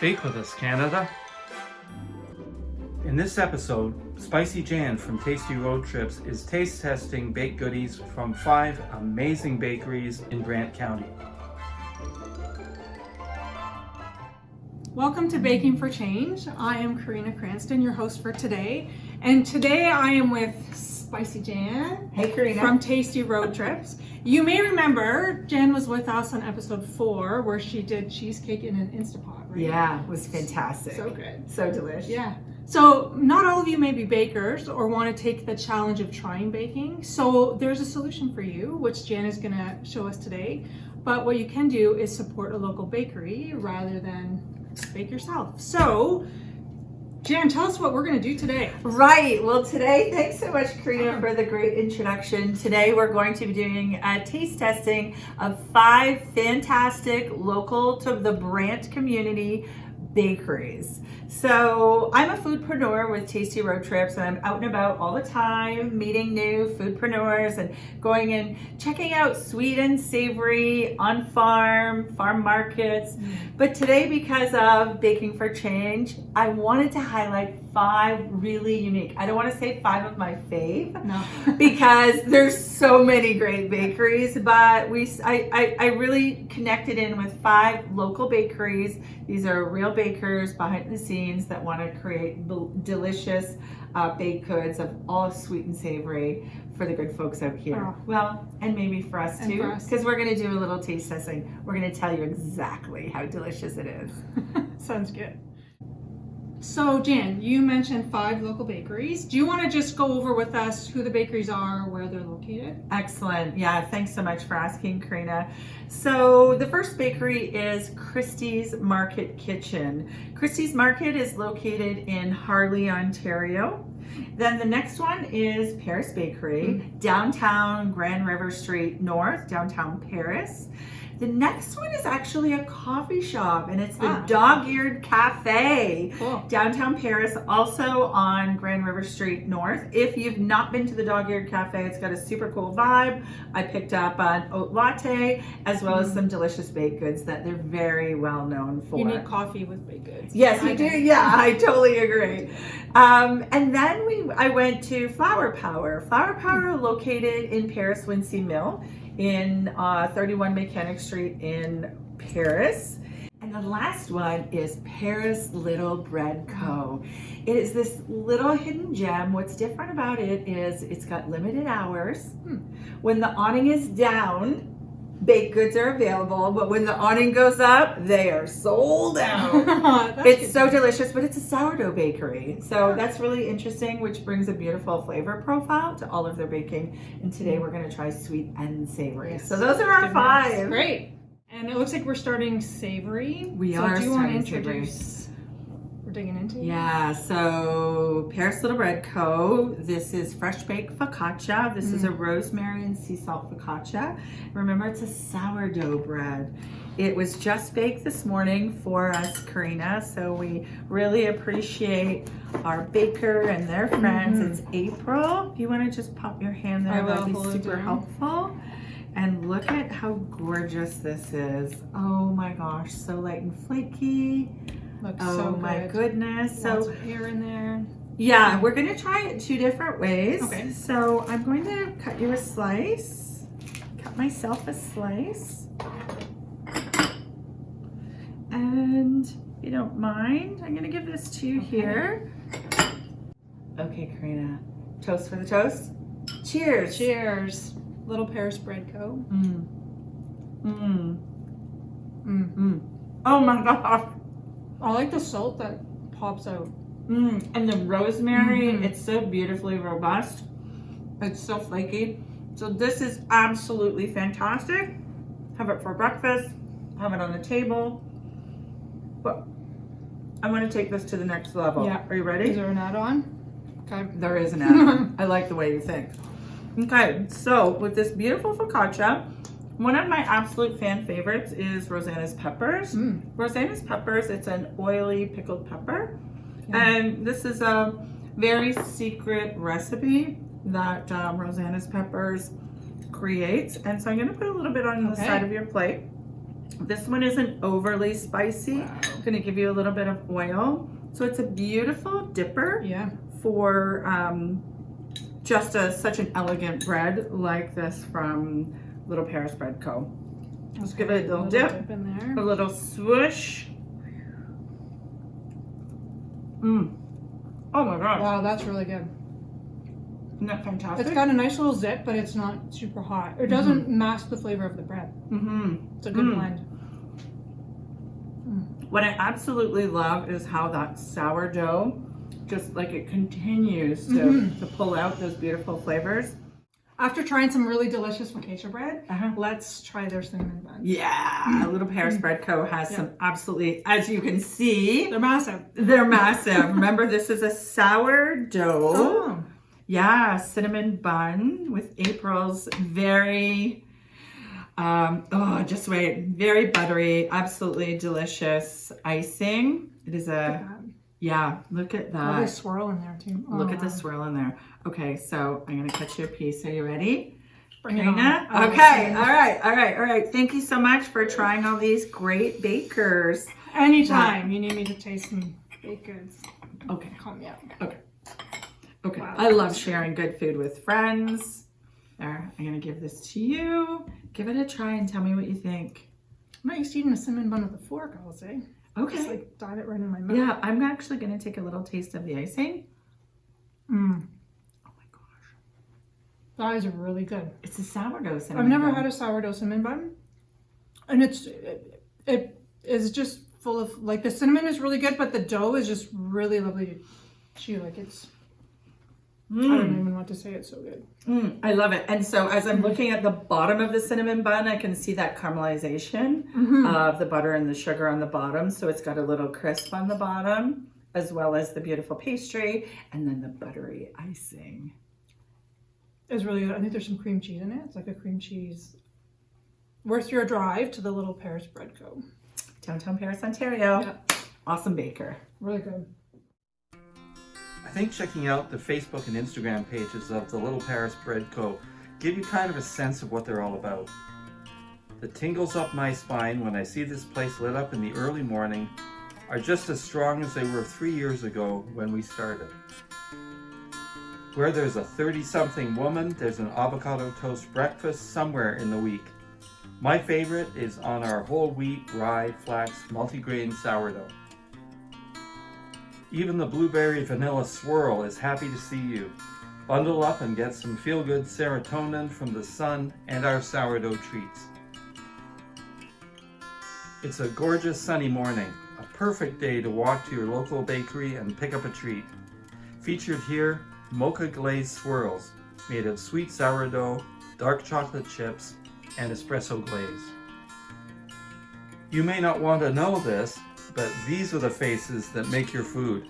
Bake with us, Canada. In this episode, Spicy Jan from Tasty Road Trips is taste testing baked goodies from 5 amazing bakeries in Brant County. Welcome to Baking for Change. I am Karina Cranston, your host for today. And today I am with Spicy Jan. Hey, Karina. From Tasty Road Trips. You may remember Jan was with us on episode 4 where she did cheesecake in an Instapot, right? Yeah, it was fantastic. So good. So delicious. Yeah. So not all of you may be bakers or want to take the challenge of trying baking. So there's a solution for you, which Jan is going to show us today. But what you can do is support a local bakery rather than bake yourself. So Jan, tell us what we're going to do today. Right. Well, today, thanks so much, Karina, for the great introduction. Today, we're going to be doing a taste testing of 5 fantastic local to the Brant community bakeries. So I'm a foodpreneur with Tasty Road Trips, and I'm out and about all the time meeting new foodpreneurs and going and checking out sweet and savory on farm markets. But today, because of Baking for Change, I wanted to highlight 5 really unique. I don't want to say 5 of my fave, No. because there's so many great bakeries, but I really connected in with 5 local bakeries. These are real bakers behind the scenes that want to create delicious baked goods of all sweet and savory for the good folks out here. Oh. Well, and maybe for us And too, for us. because we're going to do a little taste testing. We're going to tell you exactly how delicious it is. Sounds good. So Jan, you mentioned 5 local bakeries. Do you want to just go over with us who the bakeries are, where they're located? Excellent. Yeah, thanks so much for asking, Karina. So the first bakery is Kristi's Market Kitchen. Kristi's Market is located in Harley, Ontario. Then the next one is Paris Bakery, downtown Grand River Street North, downtown Paris. The next one is actually a coffee shop, and it's the Dog-Eared Cafe, Cool. downtown Paris, also on Grand River Street North. If you've not been to the Dog-Eared Cafe, it's got a super cool vibe. I picked up an oat latte, as well as some delicious baked goods that they're very well known for. You need coffee with baked goods. Yes, you do. Yeah, I totally agree. And then I went to Flower Power. Flower Power located in Paris Wincy Mill in 31 Mechanic Street in Paris. And the last one is Paris Little Bread Co. It is this little hidden gem. What's different about it is it's got limited hours. When the awning is down, baked goods are available, but when the awning goes up, they are sold out. It's so delicious, but it's a sourdough bakery. So that's really interesting, which brings a beautiful flavor profile to all of their baking. And today we're going to try sweet and savory. Yes. So those are our 5. Great. And it looks like we're starting savory. We so are do you want to starting savory. introduce? We're digging into it? Yeah, so Paris Little Bread Co. This is fresh baked focaccia. This is a rosemary and sea salt focaccia. Remember, it's a sourdough bread. It was just baked this morning for us, Karina, so we really appreciate our baker and their friends. It's April. If you want to just pop your hand there, that'd be super helpful. And look at how gorgeous this is. Oh my gosh, so light and flaky. Looks so good. Oh my goodness. Lots So of hair in there. yeah, we're gonna try it 2 different ways. Okay. So I'm going to cut you a slice. Cut myself a slice. And if you don't mind, I'm gonna give this to you here. Okay, Karina. Toast for the toast. Cheers. Cheers. Little Paris Bread Co. Oh my gosh. I like the salt that pops out. And the rosemary, it's so beautifully robust. It's so flaky. So this is absolutely fantastic. Have it for breakfast, have it on the table. But I want to take this to the next level. Yeah. Are you ready? Is there an add-on? Okay. There is an add-on. I like the way you think. Okay, so with this beautiful focaccia, one of my absolute fan favorites is Rosanna's peppers. Rosanna's peppers, it's an oily pickled pepper. And this is a very secret recipe that Rosanna's peppers creates. And so I'm gonna put a little bit on the side of your plate. This one isn't overly spicy. I'm gonna give you a little bit of oil. So it's a beautiful dipper Yeah. for just such an elegant bread like this from Little Paris Bread Co. Let's give it a little dip, in there. a little swoosh. Oh my gosh, Wow, that's really good. isn't that fantastic? It's got a nice little zip, but it's not super hot. It doesn't mask the flavor of the bread. It's a good blend. What I absolutely love is how that sourdough, just like it continues to pull out those beautiful flavors. After trying some really delicious focaccia bread, Uh-huh. let's try their cinnamon buns. Yeah, Little Paris Bread Co. has some absolutely, as you can see, They're massive. they're massive. Remember, this is a sourdough. Oh. Yeah, cinnamon bun with April's very, just wait, very buttery, absolutely delicious icing. It is a, yeah, look at that. Lovely swirl in there too. Oh, Look at the wow. swirl in there. Okay, so I'm gonna cut you a piece. Are you ready? Bring it on. Karina? Oh, Okay, all right. Thank you so much for trying all these great bakers. Anytime you need me to taste some baked goods, Okay, call me up. okay. Wow. I love sharing good food with friends. There, I'm gonna give this to you. Give it a try and tell me what you think. I'm not used to eating a cinnamon bun with a fork, I'll say. Okay. Just like dive it right in my mouth. Yeah, I'm actually gonna take a little taste of the icing. Oh my gosh. That is really good. It's a sourdough cinnamon I've never bun. had a sourdough cinnamon bun, and it is just full of, like, the cinnamon is really good, but the dough is just really lovely to chew. Like, it's I don't even know what to say. It's so good. I love it. And so as I'm looking at the bottom of the cinnamon bun, I can see that caramelization of the butter and the sugar on the bottom. So it's got a little crisp on the bottom, as well as the beautiful pastry, and then the buttery icing. It's really good. I think there's some cream cheese in it. It's like a cream cheese. Worth your drive to the Little Paris Bread Co. Downtown Paris, Ontario. Yeah. Awesome baker. Really good. I think checking out the Facebook and Instagram pages of the Little Paris Bread Co. give you kind of a sense of what they're all about. The tingles up my spine when I see this place lit up in the early morning are just as strong as they were 3 years ago when we started. Where there's a 30-something woman, there's an avocado toast breakfast somewhere in the week. My favorite is on our whole wheat, rye, flax, multigrain sourdough. Even the blueberry vanilla swirl is happy to see you. Bundle up and get some feel-good serotonin from the sun and our sourdough treats. It's a gorgeous sunny morning, a perfect day to walk to your local bakery and pick up a treat. Featured here, mocha glazed swirls made of sweet sourdough, dark chocolate chips, and espresso glaze. You may not want to know this, but these are the faces that make your food.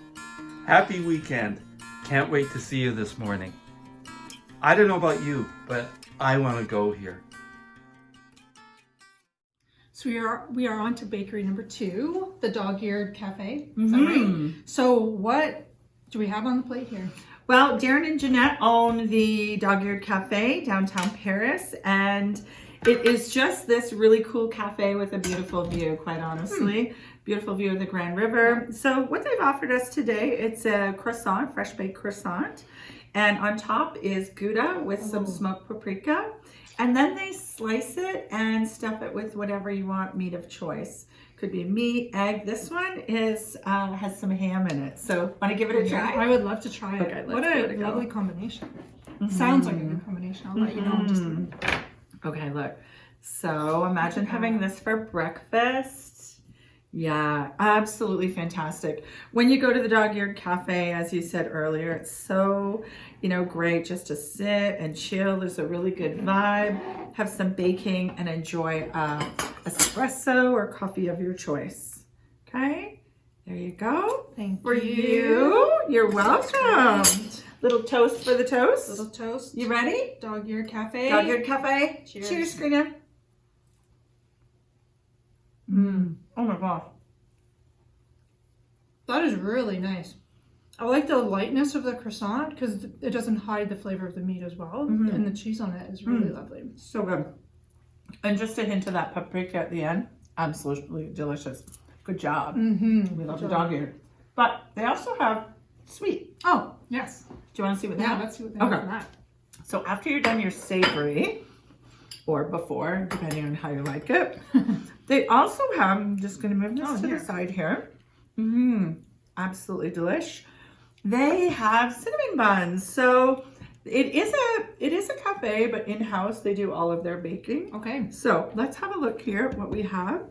Happy weekend. Can't wait to see you this morning. I don't know about you, but I want to go here. So we are on to bakery number 2, the Dog-Eared Cafe. Is that right? So what do we have on the plate here? Well, Darren and Jeanette own the Dog-Eared Cafe downtown Paris, and it is just this really cool cafe with a beautiful view, quite honestly. Beautiful view of the Grand River. So what they've offered us today, it's a croissant, fresh baked croissant. And on top is Gouda with some smoked paprika. And then they slice it and stuff it with whatever you want, meat of choice. Could be meat, egg. This one is has some ham in it. So want to give it a try? I would love to try it. Okay, What let's give it a a go. lovely combination. Sounds like a good combination. I'll let you know in just a minute. Okay, look. So imagine having this for breakfast. Yeah, absolutely fantastic. When you go to the Dog-Eared Cafe, as you said earlier, it's so, great just to sit and chill. There's a really good vibe. Have some baking and enjoy espresso or coffee of your choice. Okay, there you go. Thank For you. you. You're welcome. Little toast for the toast. Little toast. You ready? Dog-Eared Cafe. Dog-Eared Cafe. Cheers. Cheers, Karina. Oh my gosh. That is really nice. I like the lightness of the croissant because it doesn't hide the flavor of the meat as well. And the cheese on it is really lovely. So good. And just a hint of that paprika at the end. Absolutely delicious. Good job. Mm-hmm. We love the dog-eared. But they also have sweet. Oh, yes. Do you want to see what they Yeah, have? let's see what they have Okay. for that. So after you're done your savory, or before, depending on how you like it, they also have, I'm just going to move this to here. the side here. Absolutely delish. They have cinnamon buns. So it is a cafe, but in-house they do all of their baking. Okay. So let's have a look here at what we have.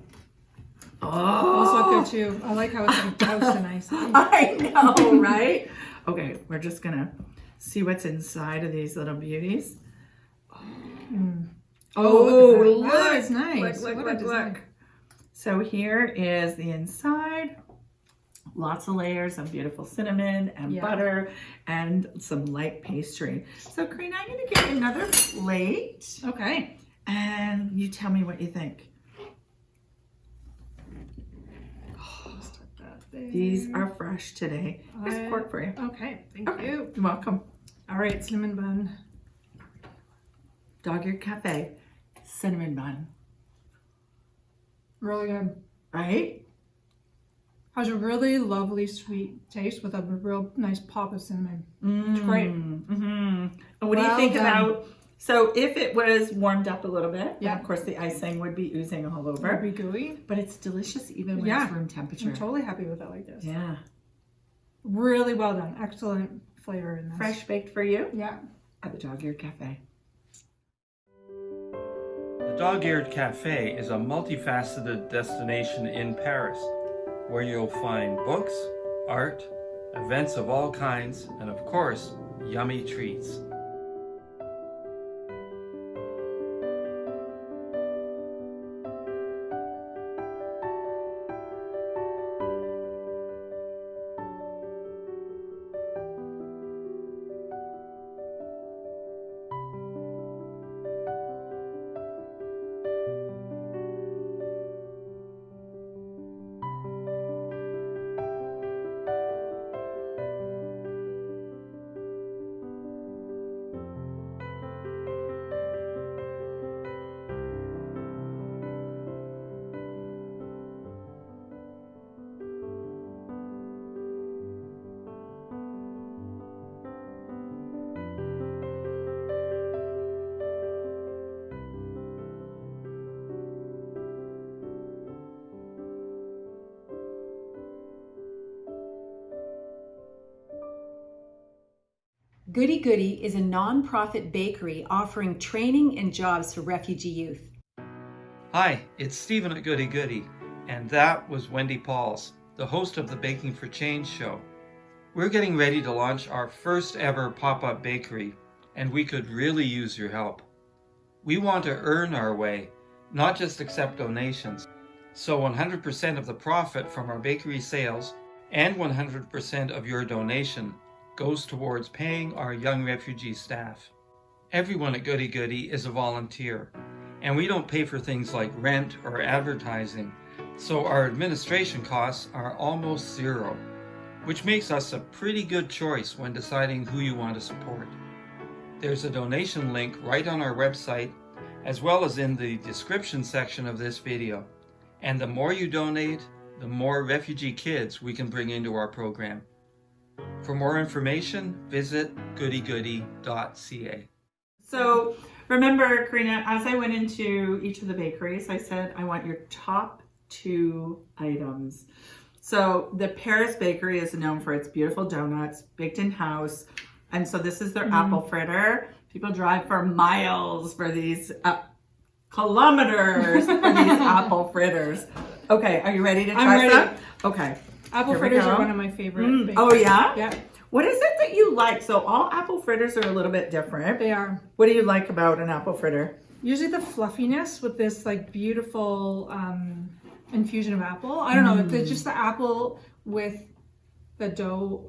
Those look good too. I like how it's like toast and ice. I know, right? Okay, we're just gonna see what's inside of these little beauties. Oh, look, that is nice. Look, What a design. So here is the inside. Lots of layers of beautiful cinnamon and butter and some light pastry. So Karina, I'm gonna get you another plate Okay. and you tell me what you think. These are fresh today. Here's a fork for you. Okay, thank you. You're welcome. All right, cinnamon bun. Dog-eared cafe, cinnamon bun, Really good. right? Has a really lovely sweet taste with a real nice pop of cinnamon. It's great. And what do you Well think done. about, so if it was warmed up a little bit, Yeah. and of course the icing would be oozing all over, Very gooey. but it's delicious even when Yeah. it's room temperature. I'm totally happy with it like this. Yeah. Really well done. Excellent flavor in this. Fresh baked for you Yeah. at the Dog-Eared Cafe. The Dog-Eared Cafe is a multifaceted destination in Paris where you'll find books, art, events of all kinds, and of course, yummy treats. Goodie Goodie is a non-profit bakery offering training and jobs for refugee youth. Hi, it's Stephen at Goodie Goodie, and that was Wendy Pauls, the host of the Baking for Change show. We're getting ready to launch our first ever pop-up bakery, and we could really use your help. We want to earn our way, not just accept donations. So 100% of the profit from our bakery sales and 100% of your donation goes towards paying our young refugee staff. Everyone at Goodie Goodie is a volunteer, and we don't pay for things like rent or advertising, so our administration costs are almost zero, which makes us a pretty good choice when deciding who you want to support. There's a donation link right on our website, as well as in the description section of this video. And the more you donate, the more refugee kids we can bring into our program. For more information, visit goodiegoodie.ca. So remember, Karina, as I went into each of the bakeries, I said, I want your top 2 items. So the Paris Bakery is known for its beautiful donuts, baked in house. And so this is their apple fritter. People drive for miles for these, kilometers for these apple fritters. Okay, are you ready to try I'm ready. some? Okay. Apple Here we fritters go. are one of my favorite. baked Oh yeah? Yeah, What is it that you like? So all apple fritters are a little bit different. they are. What do you like about an apple fritter? Usually the fluffiness with this like beautiful infusion of apple. I don't know, just the apple with the dough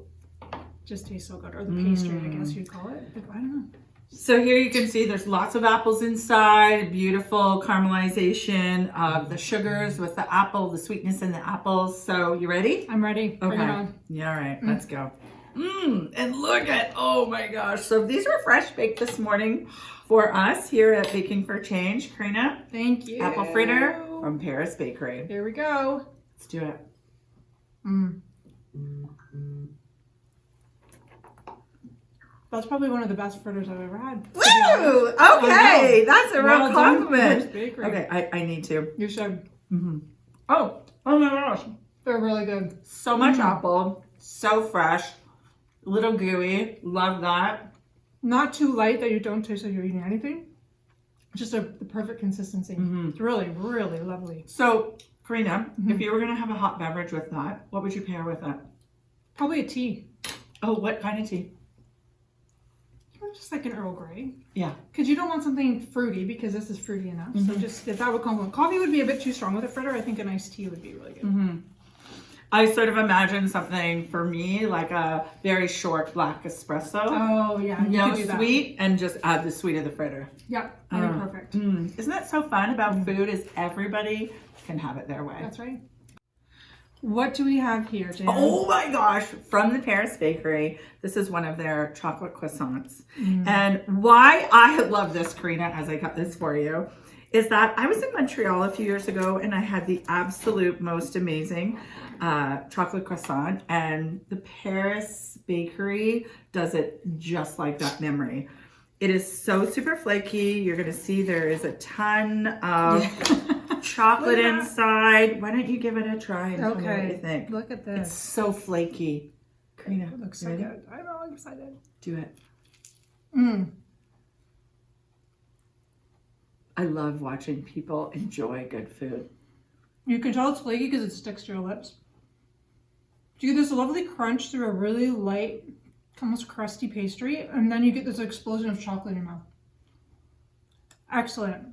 just tastes so good. Or the pastry, I guess you'd call it. I don't know. So here you can see there's lots of apples inside, beautiful caramelization of the sugars with the apple, the sweetness in the apples. So you ready? I'm ready. Bring it Okay. on. Yeah, all right, let's go. And look at, oh my gosh. So these were fresh baked this morning for us here at Baking for Change. Karina, Thank you. apple fritter. from Paris Bakery. Here we go. Let's do it. That's probably one of the best fritters I've ever had. Woo! Okay, that's a real Well done, Paris compliment. Bakery. Okay, I need to. You should. Oh, Oh my gosh. They're really good. so much apple, so fresh, little gooey. Love that. Not too light that you don't taste like you're eating anything. Just the perfect consistency. It's really, really lovely. So, Karina, if you were gonna have a hot beverage with that, what would you pair with it? Probably a tea. Oh, what kind of tea? Just like an Earl Grey. Yeah. Because you don't want something fruity because this is fruity enough. So just that would complement. Coffee would be a bit too strong with a fritter. I think a nice tea would be really good. I sort of imagine something for me like a very short black espresso. Oh yeah, you No could do that. sweet, and just add the sweet of the fritter. Yeah, that'd be perfect. Isn't that so fun about food? Is everybody can have it their way. That's right. What do we have here, Jan? Oh my gosh, from the Paris Bakery. This is one of their chocolate croissants. And why I love this, Karina, as I cut this for you, is that I was in Montreal a few years ago and I had the absolute most amazing chocolate croissant, and the Paris Bakery does it just like that memory. It is so super flaky. You're gonna see there is a ton of chocolate inside. Why don't you give it a try and tell me what you think? Look at It's this. so flaky. Karina, It looks you so ready? good. I'm all excited. Do it. Mm. I love watching people enjoy good food. You can tell it's flaky because it sticks to your lips. You get this lovely crunch through a really light, almost crusty pastry, and then you get this explosion of chocolate in your mouth. Excellent.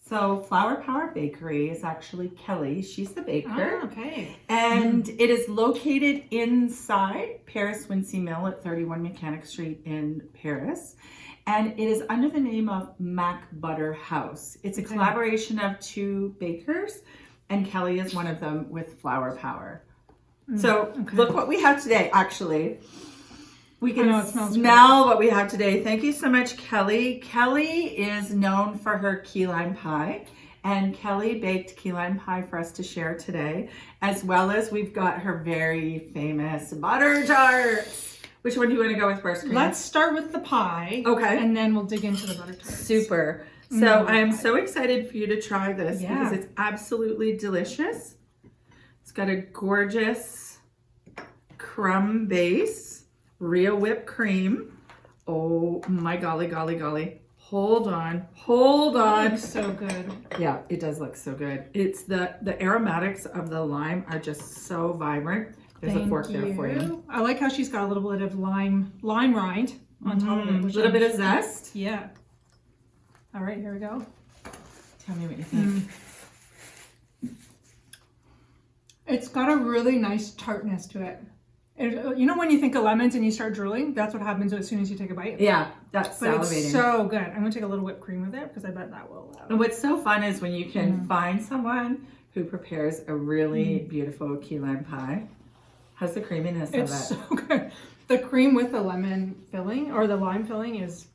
So Flower Power Bakery is actually Kelly. She's the baker. Okay. And it is located inside Paris Wincy Mill at 31 Mechanic Street in Paris. And it is under the name of Mac Butter House. It's a collaboration of two bakers, and Kelly is one of them with Flower Power. So look what we have today, actually. We can smell what we have today. Thank you so much, Kelly. Kelly is known for her key lime pie, and Kelly baked key lime pie for us to share today, as well as we've got her very famous butter tarts. Which one do you want to go with first, Karina? Let's start with the pie. Okay. And then we'll dig into the butter tarts. Super. So I am so excited for you to try this because it's absolutely delicious. It's got a gorgeous crumb base. Real whipped cream. Oh my golly, golly, golly. Hold on. Looks so good. Yeah, it does look so good. It's the aromatics of the lime are just so vibrant. There's a fork there for you. I like how she's got a little bit of lime rind on top of it. A little bit of zest. Yeah. All right, here we go. Tell me what you think. It's got a really nice tartness to it. You know when you think of lemons and you start drooling? That's what happens as soon as you take a bite. Yeah, that's But salivating. it's so good. I'm going to take a little whipped cream with it because I bet that will. And what's so fun is when you can find someone who prepares a really beautiful key lime pie. How's the creaminess of it? It's so good. The cream with the lemon filling or the lime filling is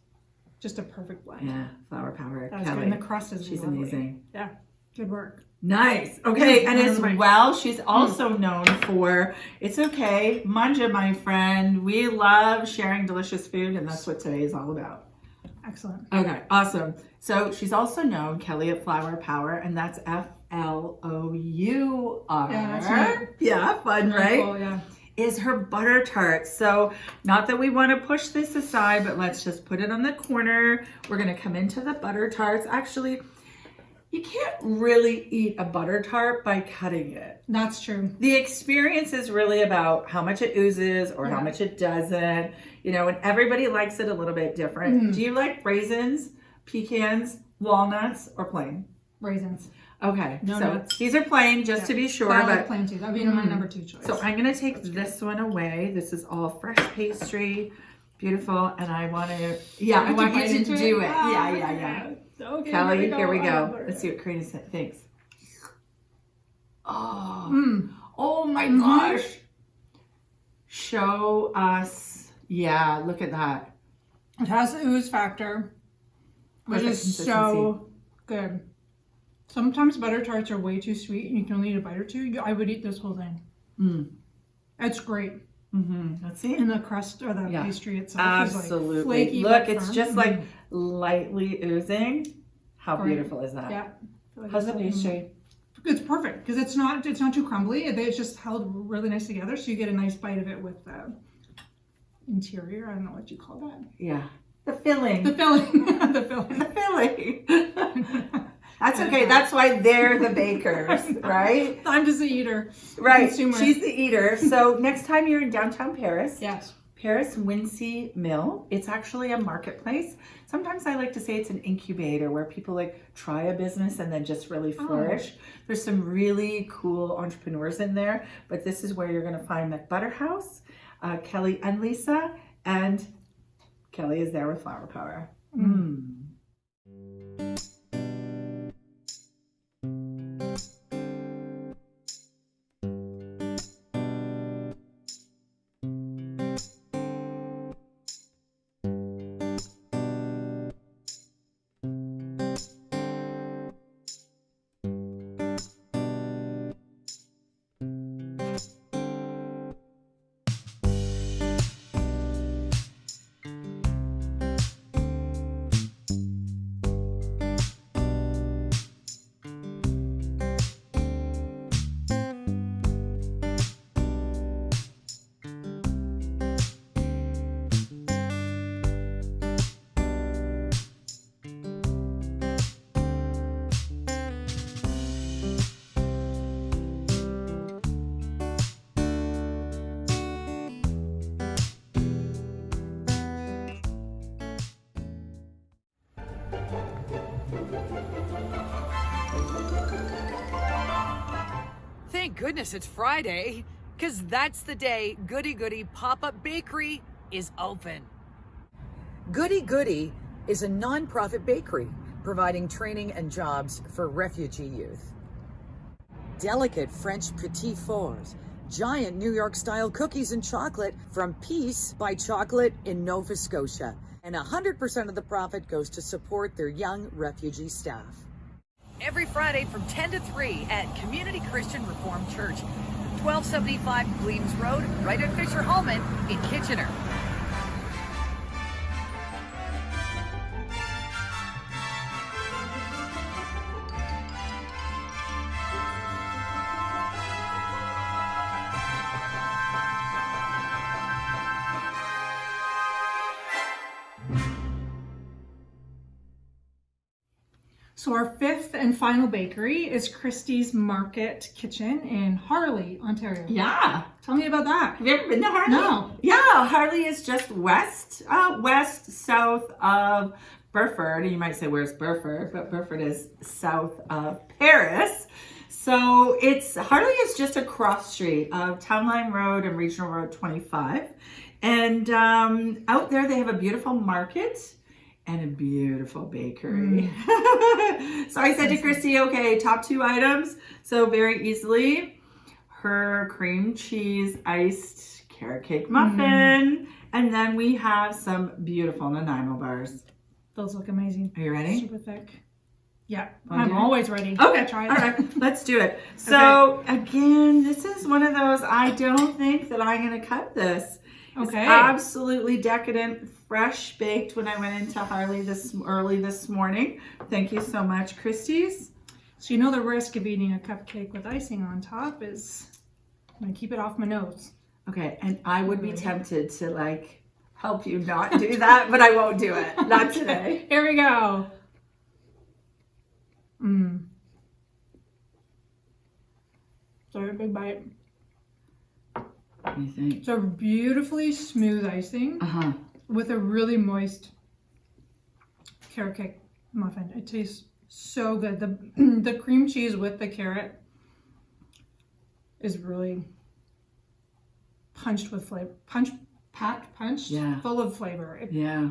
just a perfect blend. Yeah, Flower Power. That's Kelly. good. And the crust is She's lovely. amazing. Yeah, good work. Nice. Okay, and as Right. well, she's also known for, it's okay, manja, my friend. We love sharing delicious food, and that's what today is all about. Excellent. Okay, awesome. So she's also known, Kelly at Flower Power, and that's L-O-U-R. Yeah, that's right. Yeah, fun, right? Cool, yeah. Is her butter tart. So not that we want to push this aside, but let's just put it on the corner. We're going to come into the butter tarts. Actually, you can't really eat a butter tart by cutting it. That's true. The experience is really about how much it oozes or how much it doesn't, you know, and everybody likes it a little bit different. Do you like raisins, pecans, walnuts, or plain? Raisins. Okay, No so nuts. these are plain, just to be sure. But I like But plain too. That would be my number 2 choice. so I'm gonna take this one away. This is all fresh pastry, beautiful, and I want to. Yeah, I want you to do it. Yeah. Okay, Kelly, here we I go. love it. Let's see what Kristi thinks. Oh my gosh! Show us. Yeah, look at that. It has the ooze factor, which Perfect is so good. Sometimes butter tarts are way too sweet and you can only eat a bite or two. I would eat this whole thing. It's great. Let's see. And the crust or the pastry itself Absolutely. is like flaky. Look, but it's firm. just like lightly oozing. How Great. beautiful is that? Yeah. How's the pastry? It's perfect because it's not too crumbly. It's just held really nice together, so you get a nice bite of it with the interior. I don't know what you call that. Yeah. The filling. The filling. The filling. The filling. That's okay. That's why they're the bakers, right? I'm just the eater. Right. Consumer. She's the eater. So next time you're in downtown Paris, Yes. Paris Wincy Mill, it's actually a marketplace. Sometimes I like to say it's an incubator where people like try a business and then just really flourish. There's some really cool entrepreneurs in there, but this is where you're going to find McButterhouse, Kelly and Lisa, and Kelly is there with Flower Power. Thank goodness it's Friday, because that's the day Goodie Goodie Pop-Up Bakery is open. Goodie Goodie is a non-profit bakery providing training and jobs for refugee youth. Delicate French petit fours, giant New York-style cookies and chocolate from Peace by Chocolate in Nova Scotia. And 100% of the profit goes to support their young refugee staff. Every Friday from 10 to 3 at Community Christian Reformed Church, 1275 Bleams Road, right at Fischer-Hallman in Kitchener. So our fifth and final bakery is Kristi's Market Kitchen in Harley, Ontario. Yeah. Tell me about that. Have you ever been to Harley? No. Yeah, Harley is just south of Burford. You might say, where's Burford? But Burford is south of Paris. So Harley is just a cross street of Townline Road and Regional Road 25. And out there they have a beautiful market and a beautiful bakery. So I said to Kristi, okay, top 2 items. So very easily, her cream cheese iced carrot cake muffin. And then we have some beautiful Nanaimo bars. Those look amazing. Are you ready? Super thick. Yeah, Wanna I'm do it? always ready. Okay, Try it. all right, let's do it. So again, this is one of those, I don't think that I'm gonna cut this. It's Okay. absolutely decadent, fresh baked when I went into Harley early this morning. Thank you so much, Kristi's. So you know the risk of eating a cupcake with icing on top is, I'm gonna keep it off my nose. Okay, and I would be tempted to like help you not do that, but I won't do it. Not today. Here we go. Sorry, a big bite. What do you think? It's a beautifully smooth icing with a really moist carrot cake muffin. It tastes so good. The cream cheese with the carrot is really punched with flavor. Punched, Yeah. full of flavor. Yeah.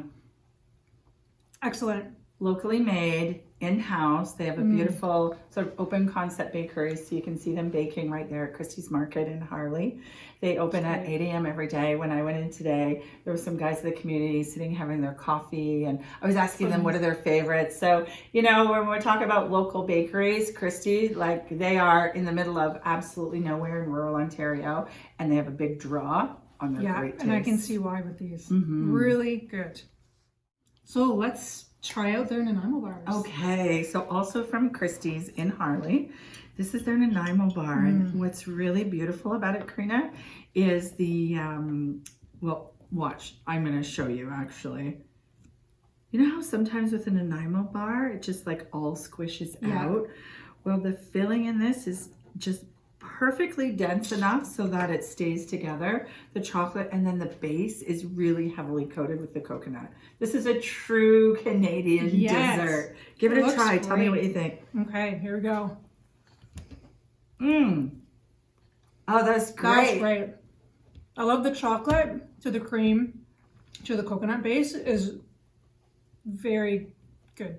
Excellent. Locally made, in-house. They have a beautiful sort of open concept bakery, so you can see them baking right there at Kristi's Market in Harley. They open at 8 a.m. every day. When I went in today, there were some guys in the community sitting having their coffee, and I was asking them what are their favorites. So, you know, when we're talking about local bakeries, Kristi, like they are in the middle of absolutely nowhere in rural Ontario, and they have a big draw on their great taste. And I can see why with these. Really good. So let's try out their Nanaimo bars. Okay, so also from Kristi's in Harley. This is their Nanaimo bar, and what's really beautiful about it, Karina, is the, well, watch, I'm gonna show you actually. You know how sometimes with a Nanaimo bar, it just like all squishes out? Well, the filling in this is just perfectly dense enough so that it stays together, the chocolate, and then the base is really heavily coated with the coconut. This is a true Canadian dessert. Give it a try. Tell me what you think. Okay, here we go. Oh, that's great. That's great. I love the chocolate to the cream to the coconut base is very good.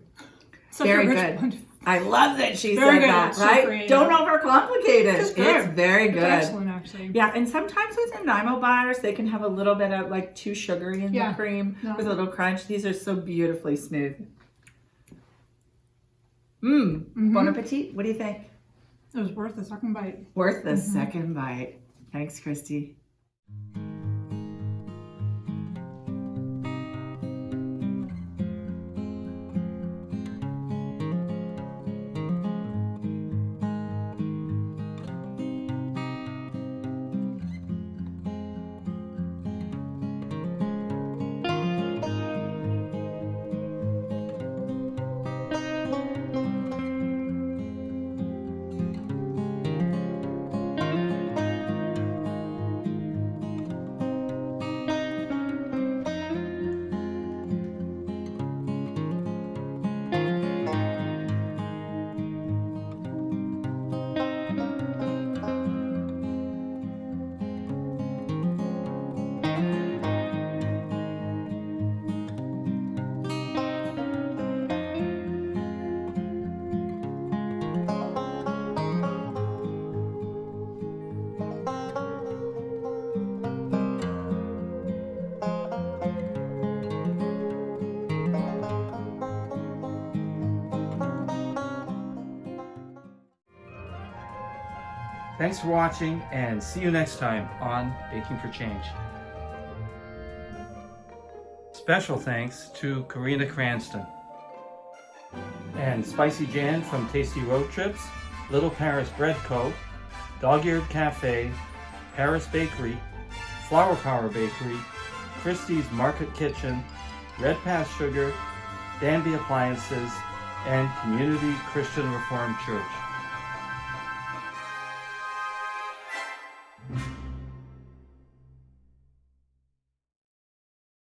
Such Very a rich good. blend. I love that she Very said good. that, It's right? super, Don't overcomplicate it. It's good. It's very good. It's excellent, actually. Yeah, and sometimes with Nanaimo bars, they can have a little bit of like too sugary in the cream with a little crunch. These are so beautifully smooth. Bon appetit. What do you think? It was worth the second bite. Worth the second bite. Thanks, Kristi. Thanks for watching, and see you next time on Baking for Change. Special thanks to Karina Cranston and Spicy Jan from Tasty Road Trips, Little Paris Bread Co., Dog-Eared Cafe, Paris Bakery, Flower Power Bakery, Kristi's Market Kitchen, Red Pass Sugar, Danby Appliances, and Community Christian Reformed Church.